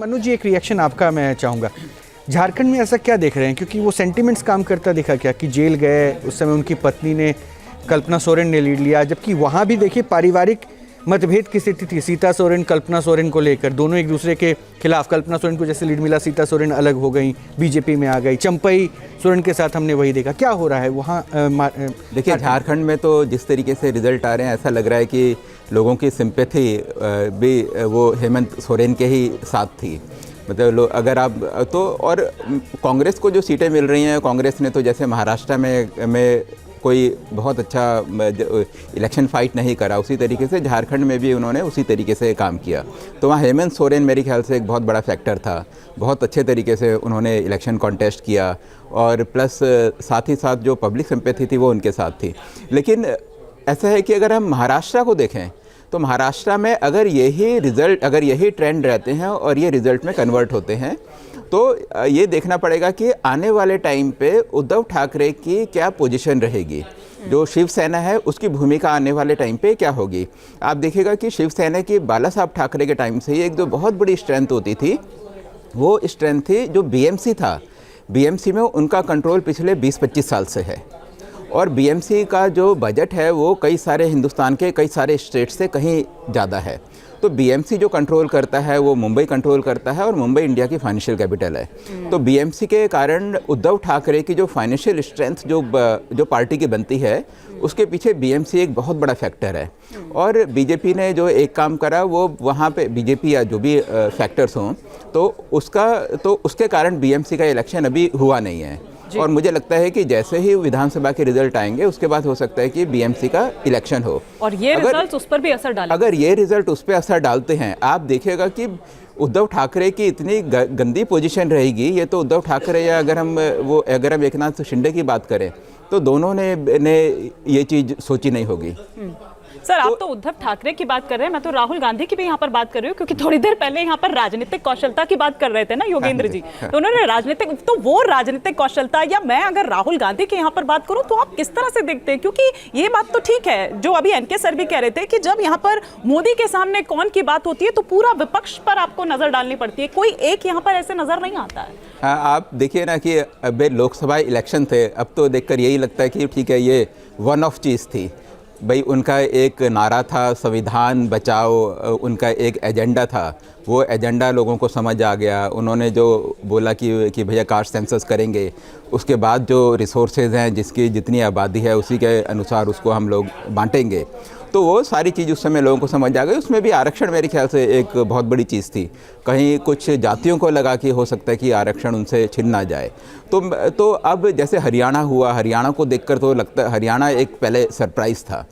मनु जी, एक रिएक्शन आपका मैं चाहूँगा। झारखंड में ऐसा क्या देख रहे हैं, क्योंकि वो सेंटिमेंट्स काम करता दिखा क्या कि जेल गए उस समय उनकी पत्नी ने, कल्पना सोरेन ने लीड लिया, जबकि वहाँ भी देखिए पारिवारिक मतभेद की स्थिति थी सीता सोरेन कल्पना सोरेन को लेकर, दोनों एक दूसरे के खिलाफ। कल्पना सोरेन को जैसे लीड मिला, सीता सोरेन अलग हो गई, बीजेपी में आ गई। चंपई सोरेन के साथ हमने वही देखा। क्या हो रहा है वहाँ? देखिए, झारखंड में तो जिस तरीके से रिजल्ट आ रहे हैं, ऐसा लग रहा है कि लोगों की सिंपैथी भी वो हेमंत सोरेन के ही साथ थी। मतलब अगर आप तो, और कांग्रेस को जो सीटें मिल रही हैं, कांग्रेस ने तो जैसे महाराष्ट्र में कोई बहुत अच्छा इलेक्शन फाइट नहीं करा, उसी तरीके से झारखंड में भी उन्होंने उसी तरीके से काम किया। तो वहाँ हेमंत सोरेन मेरे ख्याल से एक बहुत बड़ा फैक्टर था। बहुत अच्छे तरीके से उन्होंने इलेक्शन कॉन्टेस्ट किया, और प्लस साथ ही साथ जो पब्लिक सिंपैथी थी वो उनके साथ थी। लेकिन ऐसा है कि अगर हम महाराष्ट्र को देखें तो महाराष्ट्र में अगर यही ट्रेंड रहते हैं और ये रिज़ल्ट में कन्वर्ट होते हैं, तो ये देखना पड़ेगा कि आने वाले टाइम पे उद्धव ठाकरे की क्या पोजीशन रहेगी, जो शिवसेना है उसकी भूमिका आने वाले टाइम पे क्या होगी। आप देखिएगा कि शिवसेना की बाला साहब ठाकरे के टाइम से ही एक जो बहुत बड़ी स्ट्रेंथ होती थी, वो स्ट्रेंथ थी जो बीएमसी था। बीएमसी में उनका कंट्रोल पिछले 20-25 साल से है, और बीएमसी का जो बजट है वो कई सारे हिंदुस्तान के कई सारे स्टेट से कहीं ज़्यादा है। तो बीएमसी जो कंट्रोल करता है वो मुंबई कंट्रोल करता है, और मुंबई इंडिया की फाइनेंशियल कैपिटल है। तो बीएमसी के कारण उद्धव ठाकरे की जो फाइनेंशियल स्ट्रेंथ जो पार्टी की बनती है, उसके पीछे बीएमसी एक बहुत बड़ा फैक्टर है। और बीजेपी ने जो एक काम करा वो वहाँ पे बीजेपी या जो भी फैक्टर्स हों, तो उसके कारण बीएमसी का इलेक्शन अभी हुआ नहीं है। और मुझे लगता है कि जैसे ही विधानसभा के रिजल्ट आएंगे उसके बाद हो सकता है कि बीएमसी का इलेक्शन हो, और ये रिजल्ट उस पर भी असर डालेंगे। अगर ये रिजल्ट उस पर असर डालते हैं, आप देखिएगा कि उद्धव ठाकरे की इतनी गंदी पोजीशन रहेगी। ये तो उद्धव ठाकरे या अगर हम एकनाथ शिंदे की बात करें तो दोनों ने ये चीज़ सोची नहीं होगी। सर, आप तो उद्धव ठाकरे की बात कर रहे हैं, मैं तो राहुल गांधी की भी यहाँ पर बात कर रही हूँ, क्योंकि थोड़ी देर पहले यहाँ पर राजनीतिक कौशलता की बात कर रहे थे ना योगेंद्र जी, तो उन्होंने राजनीतिक कौशलता, या मैं अगर राहुल गांधी की यहाँ पर बात करूँ तो आप किस तरह से देखते हैं? क्योंकि ये बात तो ठीक है जो अभी एनके सर भी कह रहे थे कि जब यहाँ पर मोदी के सामने कौन की बात होती है तो पूरा विपक्ष पर आपको नजर डालनी पड़ती है, कोई एक यहाँ पर ऐसे नजर नहीं आता है। हाँ, आप देखिए ना कि अब लोकसभा इलेक्शन थे, अब तो देखकर यही लगता है कि ठीक है, ये वन ऑफ चीज़ थी भाई। उनका एक नारा था संविधान बचाओ, उनका एक एजेंडा था, वो एजेंडा लोगों को समझ आ गया। उन्होंने जो बोला कि भैया कास्ट सेंसस करेंगे, उसके बाद जो रिसोर्सेज हैं, जिसकी जितनी आबादी है उसी के अनुसार उसको हम लोग बांटेंगे, तो वो सारी चीज़ उस समय लोगों को समझ आ गई। उसमें भी आरक्षण मेरे ख्याल से एक बहुत बड़ी चीज़ थी। कहीं कुछ जातियों को लगा कि हो सकता है कि आरक्षण उनसे छिन ना जाए। तो अब जैसे हरियाणा हुआ, हरियाणा को देखकर तो लगता है हरियाणा एक पहले सरप्राइज़ था,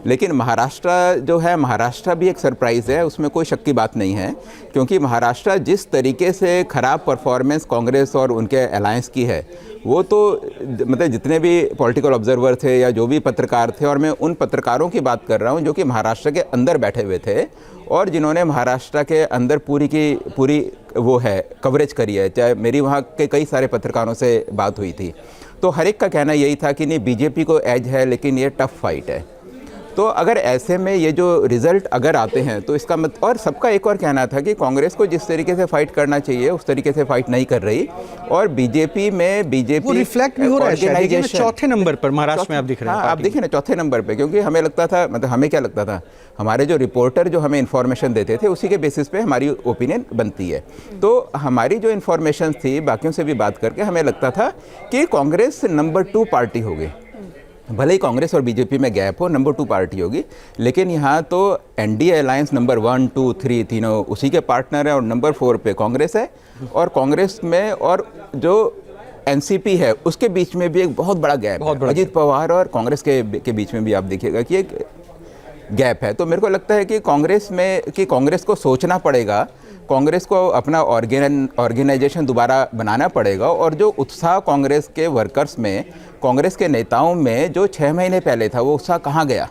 लेकिन महाराष्ट्र जो है, महाराष्ट्र भी एक सरप्राइज़ है, उसमें कोई शक की बात नहीं है। क्योंकि महाराष्ट्र जिस तरीके से ख़राब परफॉर्मेंस कांग्रेस और उनके अलायंस की है, वो तो मतलब जितने भी पॉलिटिकल ऑब्जर्वर थे या जो भी पत्रकार थे, और मैं उन पत्रकारों की बात कर रहा हूँ जो कि महाराष्ट्र के अंदर बैठे हुए थे और जिन्होंने महाराष्ट्र के अंदर पूरी की पूरी वो है कवरेज करी है। चाहे मेरी वहाँ के कई सारे पत्रकारों से बात हुई थी, तो हर एक का कहना यही था कि नहीं, बीजेपी को एज है लेकिन ये टफ फाइट है। तो अगर ऐसे में ये जो रिज़ल्ट अगर आते हैं तो इसका और सबका एक और कहना था कि कांग्रेस को जिस तरीके से फाइट करना चाहिए उस तरीके से फाइट नहीं कर रही, और बीजेपी वो रिफ्लेक्ट भी हो रहा है चौथे नंबर पर महाराष्ट्र में आप दिख रहे हैं। हाँ, आप देखिए ना चौथे नंबर पे, क्योंकि हमें लगता था, मतलब हमें क्या लगता था, हमारे जो रिपोर्टर जो हमें इन्फॉर्मेशन देते थे उसी के बेसिस पे हमारी ओपिनियन बनती है। तो हमारी जो इन्फॉर्मेशन थी बाकियों से भी बात करके हमें लगता था कि कांग्रेस नंबर 2 पार्टी होगी। भले ही कांग्रेस और बीजेपी में गैप हो, नंबर 2 पार्टी होगी, लेकिन यहाँ तो एनडीए अलायंस नंबर 1, 2, 3 तीनों उसी के पार्टनर है, और नंबर 4 पे कांग्रेस है। और कांग्रेस में और जो एनसीपी है उसके बीच में भी एक बहुत बड़ा गैप है। अजीत पवार और कांग्रेस के बीच में भी आप देखिएगा कि एक गैप है। तो मेरे को लगता है कि कांग्रेस को सोचना पड़ेगा, कांग्रेस को अपना ऑर्गेनाइजेशन दोबारा बनाना पड़ेगा, और जो उत्साह कांग्रेस के वर्कर्स में, कांग्रेस के नेताओं में जो 6 महीने पहले था, वो उत्साह कहाँ गया?